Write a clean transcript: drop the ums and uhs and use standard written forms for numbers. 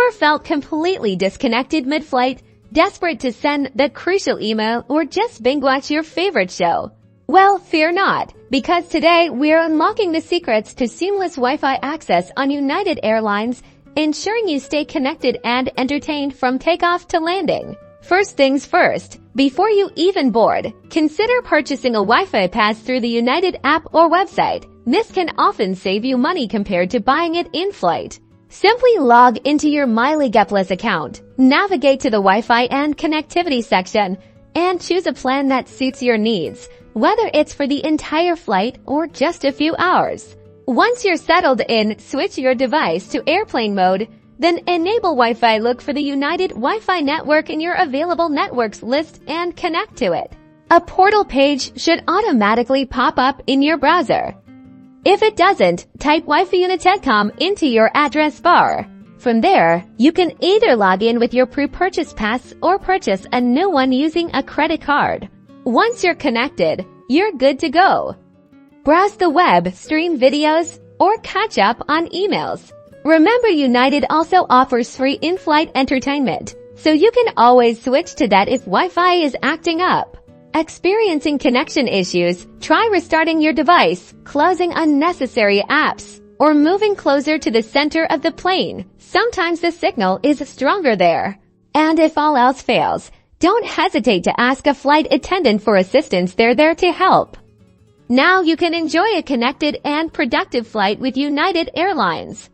Ever felt completely disconnected mid-flight, desperate to send the crucial email or just binge-watch your favorite show? Well, fear not, because today we're unlocking the secrets to seamless Wi-Fi access on United Airlines, ensuring you stay connected and entertained from takeoff to landing. First things first, before you even board, consider purchasing a Wi-Fi pass through the United app or website. This can often save you money compared to buying it in-flight. Simply log into your MyLegaPlus account, navigate to the Wi-Fi and connectivity section, and choose a plan that suits your needs, whether it's for the entire flight or just a few hours. Once you're settled in, switch your device to airplane mode, then enable Wi-Fi. Look for the United Wi-Fi network in your available networks list and connect to it. A portal page should automatically pop up in your browser. If it doesn't, type wifi.united.com into your address bar. From there, you can either log in with your pre-purchase pass or purchase a new one using a credit card. Once you're connected, you're good to go. Browse the web, stream videos, or catch up on emails. Remember, United also offers free in-flight entertainment, so you can always switch to that if Wi-Fi is acting up. Experiencing connection issues? Try restarting your device, closing unnecessary apps, or moving closer to the center of the plane. Sometimes the signal is stronger there. And if all else fails, don't hesitate to ask a flight attendant for assistance. They're there to help. Now you can enjoy a connected and productive flight with United Airlines.